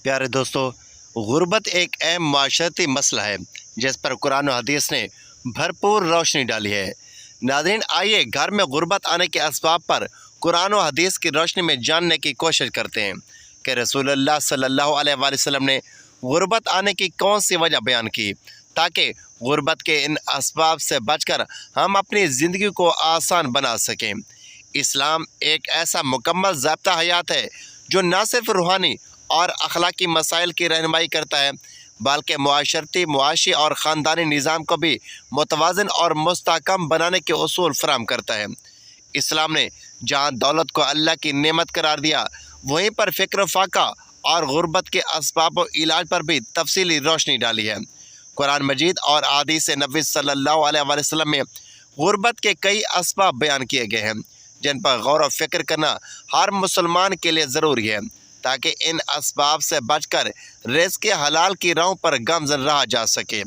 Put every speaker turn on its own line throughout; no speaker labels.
پیارے دوستو، غربت ایک اہم معاشرتی مسئلہ ہے جس پر قرآن و حدیث نے بھرپور روشنی ڈالی ہے۔ ناظرین، آئیے گھر میں غربت آنے کے اسباب پر قرآن و حدیث کی روشنی میں جاننے کی کوشش کرتے ہیں کہ رسول اللہ صلی اللہ علیہ وآلہ وسلم نے غربت آنے کی کون سی وجہ بیان کی، تاکہ غربت کے ان اسباب سے بچ کر ہم اپنی زندگی کو آسان بنا سکیں۔ اسلام ایک ایسا مکمل ضابطہ حیات ہے جو نہ صرف روحانی اور اخلاقی مسائل کی رہنمائی کرتا ہے بلکہ معاشرتی، معاشی اور خاندانی نظام کو بھی متوازن اور مستحکم بنانے کے اصول فراہم کرتا ہے۔ اسلام نے جہاں دولت کو اللہ کی نعمت قرار دیا، وہیں پر فقر و فاقہ اور غربت کے اسباب و علاج پر بھی تفصیلی روشنی ڈالی ہے۔ قرآن مجید اور احادیث نبوی صلی اللہ علیہ وآلہ وسلم میں غربت کے کئی اسباب بیان کیے گئے ہیں جن پر غور و فکر کرنا ہر مسلمان کے لیے ضروری ہے، تاکہ ان اسباب سے بچ کر رزق حلال کی راہوں پر گامزن رہا جا سکے۔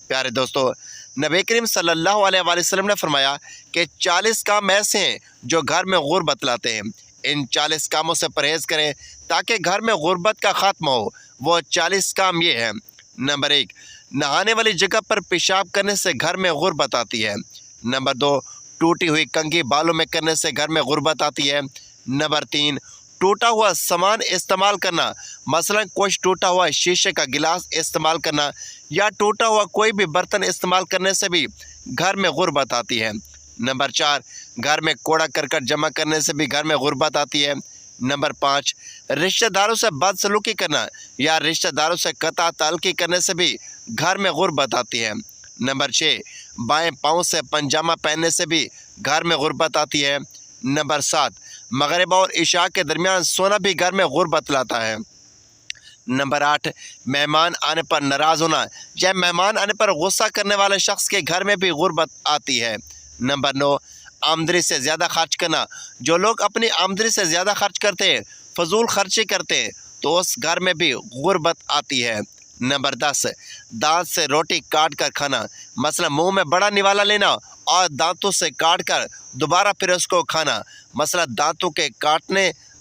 پیارے دوستو، نبی کریم صلی اللہ علیہ وآلہ وسلم نے فرمایا کہ 40 کام ایسے ہیں جو گھر میں غربت لاتے ہیں۔ ان 40 کاموں سے پرہیز کریں تاکہ گھر میں غربت کا خاتمہ ہو۔ وہ 40 کام یہ ہیں۔ نمبر 1، نہانے والی جگہ پر پیشاب کرنے سے گھر میں غربت آتی ہے۔ نمبر 2، ٹوٹی ہوئی کنگھی بالوں میں کرنے سے گھر میں غربت آتی ہے۔ نمبر 3، ٹوٹا ہوا سامان استعمال کرنا، مثلا کچھ ٹوٹا ہوا شیشے کا گلاس استعمال کرنا یا ٹوٹا ہوا کوئی بھی برتن استعمال کرنے سے بھی گھر میں غربت آتی ہے۔ نمبر 4، گھر میں کوڑا کرکٹ جمع کرنے سے بھی گھر میں غربت آتی ہے۔ نمبر 5، رشتہ داروں سے بدسلوکی کرنا یا رشتہ داروں سے قطع تعلقی کرنے سے بھی گھر میں غربت آتی ہے۔ نمبر 6، بائیں پاؤں سے پنجامہ پہننے سے بھی گھر میں غربت آتی ہے۔ نمبر 7، مغرب اور عشاء کے درمیان سونا بھی گھر میں غربت لاتا ہے۔ نمبر 8، مہمان آنے پر ناراض ہونا یا مہمان آنے پر غصہ کرنے والے شخص کے گھر میں بھی غربت آتی ہے۔ نمبر 9، آمدنی سے زیادہ خرچ کرنا، جو لوگ اپنی آمدنی سے زیادہ خرچ کرتے ہیں، فضول خرچی کرتے ہیں، تو اس گھر میں بھی غربت آتی ہے۔ نمبر 10، دانت سے روٹی کاٹ کر کھانا، مثلا منہ میں بڑا نوالا لینا اور دانتوں سے کاٹ کر دوبارہ پھر اس کو کھانا، مثلا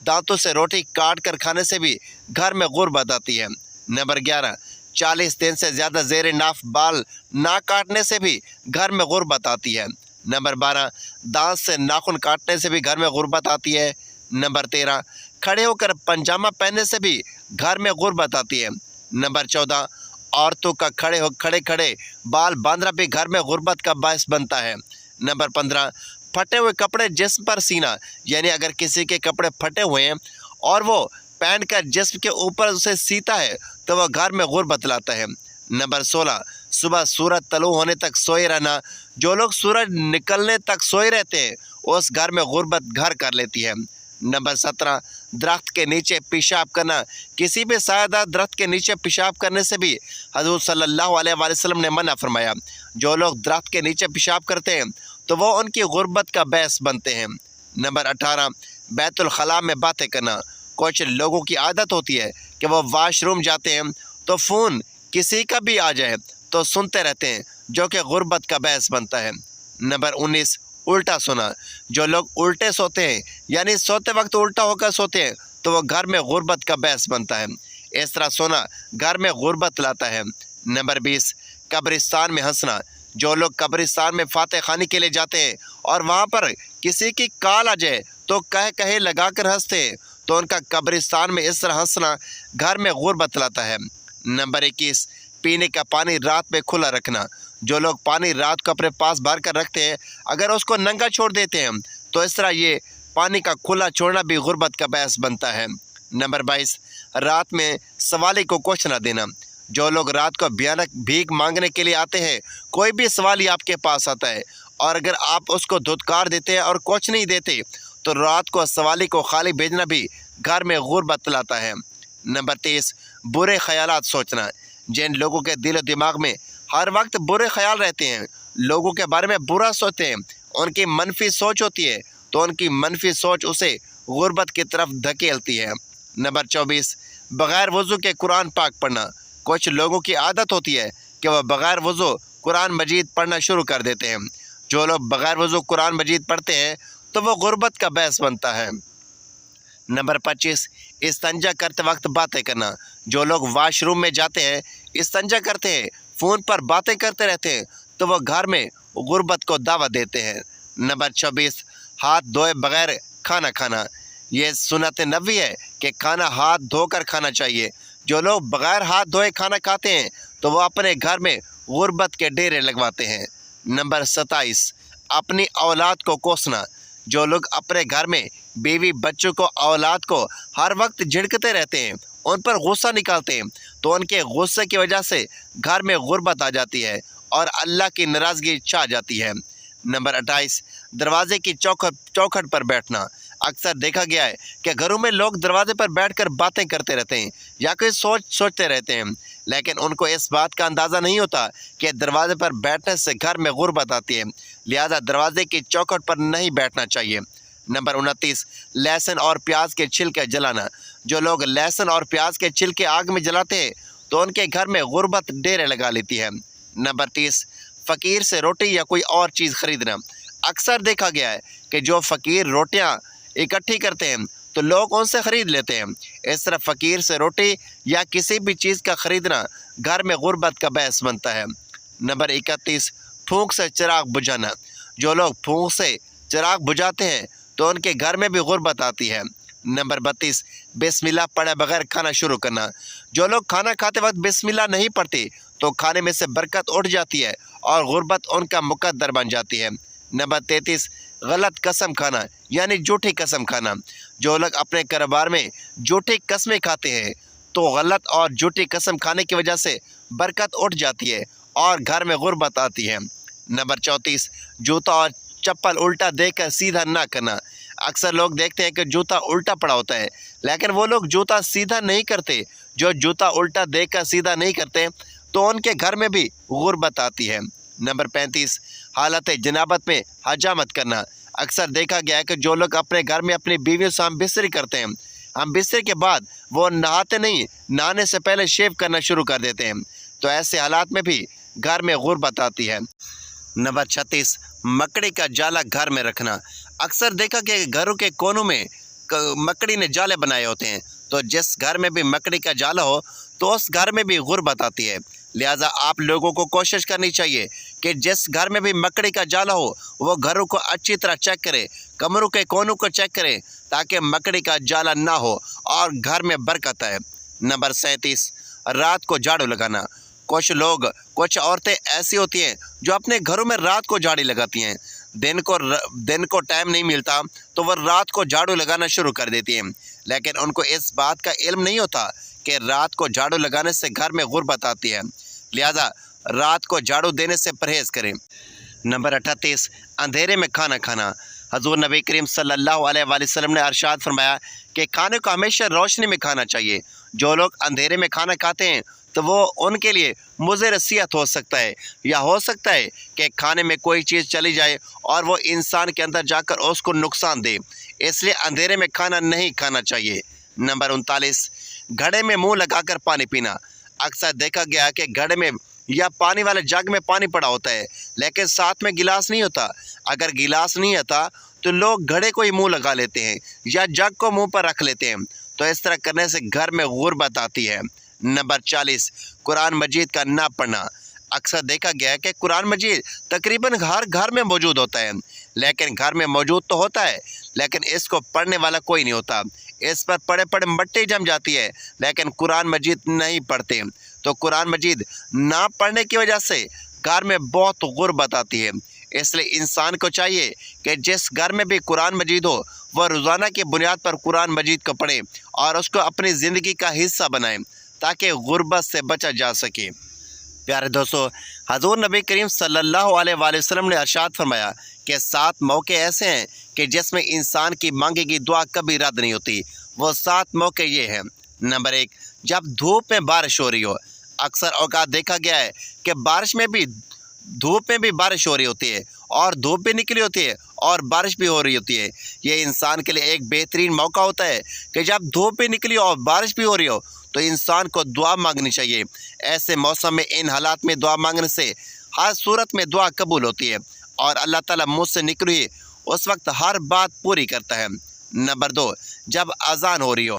دانتوں سے روٹی کاٹ کر کھانے سے بھی گھر میں غربت آتی ہے۔ نمبر 11، 40 دن سے زیادہ زیر ناف بال نہ کاٹنے سے بھی گھر میں غربت آتی ہے۔ نمبر 12، دانت سے ناخن کاٹنے سے بھی گھر میں غربت آتی ہے۔ نمبر 13، کھڑے ہو کر پنجامہ پہننے سے بھی گھر میں غربت آتی ہے۔ نمبر 14، عورتوں کا کھڑے بال باندھنا بھی گھر میں غربت کا باعث بنتا ہے۔ نمبر 15، پھٹے ہوئے کپڑے جسم پر سینا، یعنی اگر کسی کے کپڑے پھٹے ہوئے ہیں اور وہ پہن کر جسم کے اوپر اسے سیتا ہے تو وہ گھر میں غربت لاتا ہے۔ نمبر 16، صبح سورج طلوع ہونے تک سوئے رہنا، جو لوگ سورج نکلنے تک سوئے رہتے ہیں اس گھر میں غربت گھر کر لیتی ہے۔ نمبر 17، درخت کے نیچے پیشاب کرنا، کسی بھی سایہ دار درخت کے نیچے پیشاب کرنے سے بھی حضور صلی اللہ علیہ وآلہ وسلم نے منع فرمایا۔ جو لوگ درخت کے نیچے پیشاب کرتے ہیں تو وہ ان کی غربت کا باعث بنتے ہیں۔ نمبر 18، بیت الخلاء میں باتیں کرنا، کچھ لوگوں کی عادت ہوتی ہے کہ وہ واش روم جاتے ہیں تو فون کسی کا بھی آ جائے تو سنتے رہتے ہیں، جو کہ غربت کا باعث بنتا ہے۔ نمبر 19، الٹا سونا، جو لوگ الٹے سوتے ہیں یعنی سوتے وقت الٹا ہو کر سوتے ہیں تو وہ گھر میں غربت کا باعث بنتا ہے۔ اس طرح سونا گھر میں غربت لاتا ہے۔ نمبر 20، قبرستان میں ہنسنا، جو لوگ قبرستان میں فاتح خوانی کے لیے جاتے ہیں اور وہاں پر کسی کی کال آ جائے تو کہے لگا کر ہنستے ہیں تو ان کا قبرستان میں اس طرح ہنسنا گھر میں غربت لاتا ہے۔ نمبر 21، پینے کا پانی رات میں کھلا رکھنا، جو لوگ پانی رات کو اپنے پاس بھر کر رکھتے ہیں اگر اس کو ننگا چھوڑ دیتے ہیں تو اس طرح یہ پانی کا کھلا چھوڑنا بھی غربت کا باعث بنتا ہے۔ نمبر 22، رات میں سوالی کو کچھ نہ دینا، جو لوگ رات کو بھیک مانگنے کے لیے آتے ہیں، کوئی بھی سوالی آپ کے پاس آتا ہے اور اگر آپ اس کو دھتکار دیتے ہیں اور کچھ نہیں دیتے تو رات کو سوالی کو خالی بھیجنا بھی گھر میں غربت لاتا ہے۔ نمبر 23، برے خیالات سوچنا، جن لوگوں کے دل و دماغ میں ہر وقت برے خیال رہتے ہیں، لوگوں کے بارے میں برا سوچتے ہیں، ان کی منفی سوچ ہوتی ہے تو ان کی منفی سوچ اسے غربت کی طرف دھکیلتی ہے۔ نمبر 24، بغیر وضو کے قرآن پاک پڑھنا، کچھ لوگوں کی عادت ہوتی ہے کہ وہ بغیر وضو قرآن مجید پڑھنا شروع کر دیتے ہیں۔ جو لوگ بغیر وضو قرآن مجید پڑھتے ہیں تو وہ غربت کا باعث بنتا ہے۔ نمبر 25، استنجا کرتے وقت باتیں کرنا، جو لوگ واش روم میں جاتے ہیں، استنجا کرتے ہیں، فون پر باتیں کرتے رہتے ہیں، تو وہ گھر میں غربت کو دعوت دیتے ہیں۔ نمبر 24، ہاتھ دھوئے بغیر کھانا کھانا۔ یہ سنت نبوی ہے کہ کھانا ہاتھ دھو کر کھانا چاہیے۔ جو لوگ بغیر ہاتھ دھوئے کھانا کھاتے ہیں تو وہ اپنے گھر میں غربت کے ڈیرے لگواتے ہیں۔ نمبر 27، اپنی اولاد کو کوسنا۔ جو لوگ اپنے گھر میں بیوی بچوں کو اولاد کو ہر وقت جھڑکتے رہتے ہیں، ان پر غصہ نکالتے ہیں، تو ان کے غصے کی وجہ سے گھر میں غربت آ جاتی ہے اور اللہ کی ناراضگی چھا جاتی ہے۔ نمبر 28، دروازے کی چوکھٹ پر بیٹھنا۔ اکثر دیکھا گیا ہے کہ گھروں میں لوگ دروازے پر بیٹھ کر باتیں کرتے رہتے ہیں یا کوئی سوچتے رہتے ہیں، لیکن ان کو اس بات کا اندازہ نہیں ہوتا کہ دروازے پر بیٹھنے سے گھر میں غربت آتی ہے، لہذا دروازے کی چوکھٹ پر نہیں بیٹھنا چاہیے۔ نمبر 29، لہسن اور پیاز کے چھلکے جلانا۔ جو لوگ لہسن اور پیاز کے چھلکے آگ میں جلاتے ہیں تو ان کے گھر میں غربت ڈیرے لگا لیتی ہے۔ نمبر 30، فقیر سے روٹی یا کوئی اور چیز خریدنا۔ اکثر دیکھا گیا ہے کہ جو فقیر روٹیاں اکٹھی کرتے ہیں تو لوگ ان سے خرید لیتے ہیں۔ اس طرح فقیر سے روٹی یا کسی بھی چیز کا خریدنا گھر میں غربت کا باعث بنتا ہے۔ نمبر 31، پھونک سے چراغ بجھانا۔ جو لوگ پھونک سے چراغ بجھاتے ہیں تو ان کے گھر میں بھی غربت آتی ہے۔ نمبر 32، بسم اللہ پڑھے بغیر کھانا شروع کرنا۔ جو لوگ کھانا کھاتے وقت بسم اللہ نہیں پڑھتے تو کھانے میں سے برکت اٹھ جاتی ہے اور غربت ان کا مقدر بن جاتی ہے۔ نمبر 33، غلط قسم کھانا یعنی جھوٹی قسم کھانا۔ جو لوگ اپنے کاروبار میں جھوٹی قسمیں کھاتے ہیں تو غلط اور جھوٹی قسم کھانے کی وجہ سے برکت اٹھ جاتی ہے اور گھر میں غربت آتی ہے۔ نمبر 34، جوتا اور چپل الٹا دے کر سیدھا نہ کرنا۔ اکثر لوگ دیکھتے ہیں کہ جوتا الٹا پڑا ہوتا ہے، لیکن وہ لوگ جوتا سیدھا نہیں کرتے۔ جو جوتا الٹا دے کر سیدھا نہیں کرتے تو ان کے گھر میں بھی غربت آتی ہے۔ نمبر 35، حالت جنابت میں حجامت کرنا۔ اکثر دیکھا گیا ہے کہ جو لوگ اپنے گھر میں اپنی بیویوں سے ہم بستری کرتے ہیں، ہم بستری کے بعد وہ نہاتے نہیں، نہانے سے پہلے شیو کرنا شروع کر دیتے ہیں، تو ایسے حالات میں بھی گھر میں غربت آتی ہے۔ نمبر 36، مکڑی کا جالا گھر میں رکھنا۔ اکثر دیکھا کہ گھروں کے کونوں میں مکڑی نے جالے بنائے ہوتے ہیں، تو جس گھر میں بھی مکڑی کا جالا ہو تو اس گھر میں بھی غربت آتی ہے۔ لہٰذا آپ لوگوں کو کوشش کرنی چاہیے کہ جس گھر میں بھی مکڑی کا جالا ہو وہ گھروں کو اچھی طرح چیک کرے، کمروں کے کونوں کو چیک کرے تاکہ مکڑی کا جالا نہ ہو اور گھر میں برکت ہے۔ نمبر 37، رات کو جھاڑو لگانا۔ کچھ عورتیں ایسی ہوتی ہیں جو اپنے گھروں میں رات کو جھاڑی لگاتی ہیں، دن کو ٹائم نہیں ملتا تو وہ رات کو جھاڑو لگانا شروع کر دیتی ہیں، لیکن ان کو اس بات کا علم نہیں ہوتا کہ رات کو جھاڑو لگانے سے گھر میں غربت آتی ہے، لہذا رات کو جھاڑو دینے سے پرہیز کریں۔ نمبر 38، اندھیرے میں کھانا کھانا۔ حضور نبی کریم صلی اللہ علیہ وآلہ وسلم نے ارشاد فرمایا کہ کھانے کو ہمیشہ روشنی میں کھانا چاہیے۔ جو لوگ اندھیرے میں کھانا کھاتے ہیں تو وہ ان کے لیے مضر صحت ہو سکتا ہے، یا ہو سکتا ہے کہ کھانے میں کوئی چیز چلی جائے اور وہ انسان کے اندر جا کر اس کو نقصان دے، اس لیے اندھیرے میں کھانا نہیں کھانا چاہیے۔ نمبر 39، گھڑے میں منہ لگا کر پانی پینا۔ اکثر دیکھا گیا کہ گھڑے میں یا پانی والے جگ میں پانی پڑا ہوتا ہے لیکن ساتھ میں گلاس نہیں ہوتا۔ اگر گلاس نہیں ہوتا تو لوگ گھڑے کو ہی منہ لگا لیتے ہیں یا جگ کو منہ پر رکھ لیتے ہیں، تو اس طرح کرنے سے گھر میں غربت آتی ہے۔ نمبر 40، قرآن مجید کا نہ پڑھنا۔ اکثر دیکھا گیا ہے کہ قرآن مجید تقریباً ہر گھر میں موجود ہوتا ہے، لیکن گھر میں موجود تو ہوتا ہے لیکن اس کو پڑھنے والا کوئی نہیں ہوتا۔ اس پر پڑھے پڑھے مٹی جم جاتی ہے لیکن قرآن مجید نہیں پڑھتے، تو قرآن مجید نہ پڑھنے کی وجہ سے گھر میں بہت غربت آتی ہے۔ اس لیے انسان کو چاہیے کہ جس گھر میں بھی قرآن مجید ہو وہ روزانہ کی بنیاد پر قرآن مجید کو پڑھے اور اس کو اپنی زندگی کا حصہ بنائیں تاکہ غربت سے بچا جا سکے۔ پیارے دوستو، حضور نبی کریم صلی اللہ علیہ وآلہ وسلم نے ارشاد فرمایا کہ 7 موقع ایسے ہیں کہ جس میں انسان کی مانگی گئی دعا کبھی رد نہیں ہوتی۔ وہ 7 موقع یہ ہیں۔ نمبر 1، جب دھوپ میں بارش ہو رہی ہو۔ اکثر اوقات دیکھا گیا ہے کہ دھوپ میں بھی بارش ہو رہی ہوتی ہے اور دھوپ بھی نکلی ہوتی ہے اور بارش بھی ہو رہی ہوتی ہے۔ یہ انسان کے لیے ایک بہترین موقع ہوتا ہے کہ جب دھوپ بھی نکلی ہو اور بارش بھی ہو رہی ہو تو انسان کو دعا مانگنی چاہیے۔ ایسے موسم میں ان حالات میں دعا مانگنے سے ہر صورت میں دعا قبول ہوتی ہے اور اللہ تعالیٰ مجھ سے نکلی ہوئی اس وقت ہر بات پوری کرتا ہے۔ نمبر 2، جب اذان ہو رہی ہو۔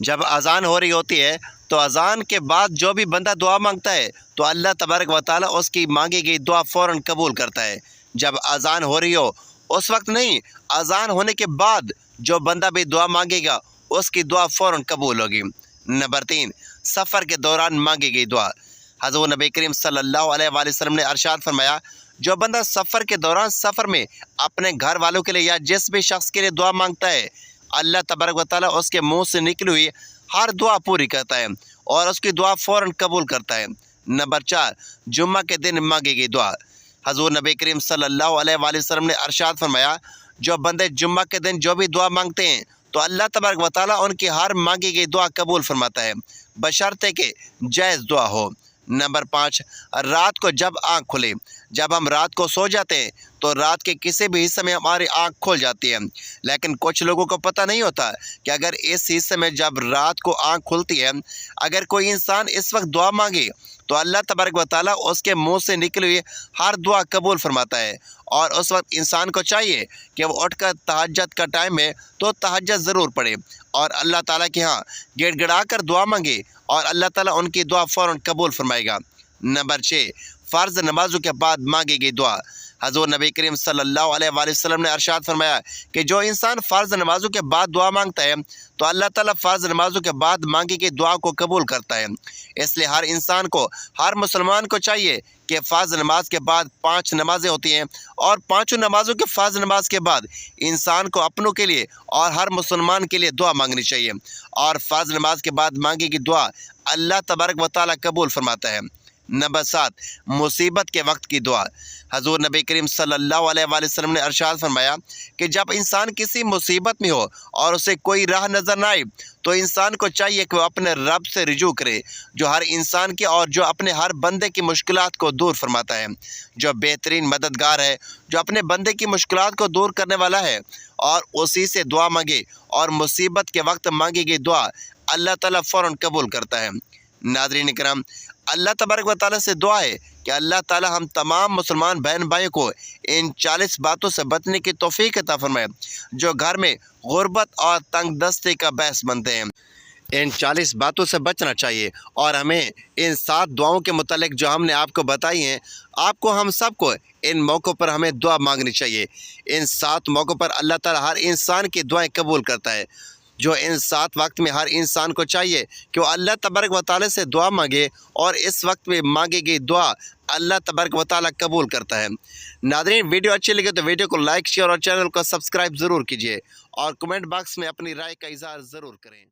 جب اذان ہو رہی ہوتی ہے تو اذان کے بعد جو بھی بندہ دعا مانگتا ہے تو اللہ تبارک و تعالیٰ اس کی مانگی گئی دعا فوراً قبول کرتا ہے۔ جب اذان ہو رہی ہو اس وقت نہیں، اذان ہونے کے بعد جو بندہ بھی دعا مانگے گا اس کی دعا فوراً قبول ہوگی۔ نمبر 3، سفر کے دوران مانگی گئی دعا۔ حضور نبی کریم صلی اللہ علیہ وآلہ وسلم نے ارشاد فرمایا، جو بندہ سفر کے دوران سفر میں اپنے گھر والوں کے لیے یا جس بھی شخص کے لیے دعا مانگتا ہے، اللہ تبارک و تعالیٰ اس کے منہ سے نکلی ہوئی ہر دعا پوری کرتا ہے اور اس کی دعا فوراً قبول کرتا ہے۔ نمبر 4، جمعہ کے دن مانگی گئی دعا۔ حضور نبی کریم صلی اللہ علیہ وآلہ وسلم نے ارشاد فرمایا، جو بندے جمعہ کے دن جو بھی دعا مانگتے ہیں تو اللہ تبارک و تعالیٰ ان کی ہر مانگی گئی دعا قبول فرماتا ہے، بشرطے کہ جائز دعا ہو۔ نمبر 5، رات کو جب آنکھ کھلے۔ جب ہم رات کو سو جاتے ہیں تو رات کے کسی بھی حصے میں ہماری آنکھ کھل جاتی ہے، لیکن کچھ لوگوں کو پتہ نہیں ہوتا کہ اگر اس حصے میں جب رات کو آنکھ کھلتی ہے، اگر کوئی انسان اس وقت دعا مانگے تو اللہ تبارک و تعالیٰ اس کے منہ سے نکلی ہوئی ہر دعا قبول فرماتا ہے، اور اس وقت انسان کو چاہیے کہ وہ اٹھ کر تہجد کا ٹائم ہے تو تہجد ضرور پڑھے اور اللہ تعالیٰ کے ہاں گڑ گڑا کر دعا مانگے اور اللہ تعالیٰ ان کی دعا فوراً قبول فرمائے گا۔ نمبر 6، فرض نمازوں کے بعد مانگی گئی دعا۔ حضور نبی کریم صلی اللہ علیہ وآلہ وسلم نے ارشاد فرمایا کہ جو انسان فرض نمازوں کے بعد دعا مانگتا ہے تو اللہ تعالیٰ فرض نمازوں کے بعد مانگی گئی دعا کو قبول کرتا ہے۔ اس لیے ہر انسان کو، ہر مسلمان کو چاہیے کہ فرض نماز کے بعد 5 نمازیں ہوتی ہیں اور 5 نمازوں کے فرض نماز کے بعد انسان کو اپنوں کے لیے اور ہر مسلمان کے لیے دعا مانگنی چاہیے، اور فرض نماز کے بعد مانگی گئی دعا اللہ تبارک و تعالیٰ قبول فرماتا ہے۔ نمبر 7، مصیبت کے وقت کی دعا۔ حضور نبی کریم صلی اللہ علیہ وآلہ وسلم نے ارشاد فرمایا کہ جب انسان کسی مصیبت میں ہو اور اسے کوئی راہ نظر نہ آئے تو انسان کو چاہیے کہ وہ اپنے رب سے رجوع کرے، جو ہر انسان کی اور جو اپنے ہر بندے کی مشکلات کو دور فرماتا ہے، جو بہترین مددگار ہے، جو اپنے بندے کی مشکلات کو دور کرنے والا ہے، اور اسی سے دعا مانگے اور مصیبت کے وقت مانگی گئی دعا اللہ تعالیٰ فوراً قبول کرتا ہے۔ ناظرین کرام، اللہ تبارک و تعالیٰ سے دعا ہے کہ اللہ تعالیٰ ہم تمام مسلمان بہن بھائیوں کو ان 40 باتوں سے بچنے کی توفیق عطا فرمائے جو گھر میں غربت اور تنگ دستی کا باعث بنتے ہیں۔ ان 40 باتوں سے بچنا چاہیے اور ہمیں ان 7 دعاؤں کے متعلق جو ہم نے آپ کو بتائی ہیں، آپ کو، ہم سب کو ان موقعوں پر ہمیں دعا مانگنی چاہیے۔ ان 7 موقعوں پر اللہ تعالیٰ ہر انسان کی دعائیں قبول کرتا ہے، جو ان 7 وقت میں ہر انسان کو چاہیے کہ وہ اللہ تبارک و تعالیٰ سے دعا مانگے اور اس وقت میں مانگی گئی دعا اللہ تبارک و تعالیٰ قبول کرتا ہے۔ ناظرین، ویڈیو اچھی لگے تو ویڈیو کو لائک، شیئر اور چینل کو سبسکرائب ضرور کیجیے اور کمنٹ باکس میں اپنی رائے کا اظہار ضرور کریں۔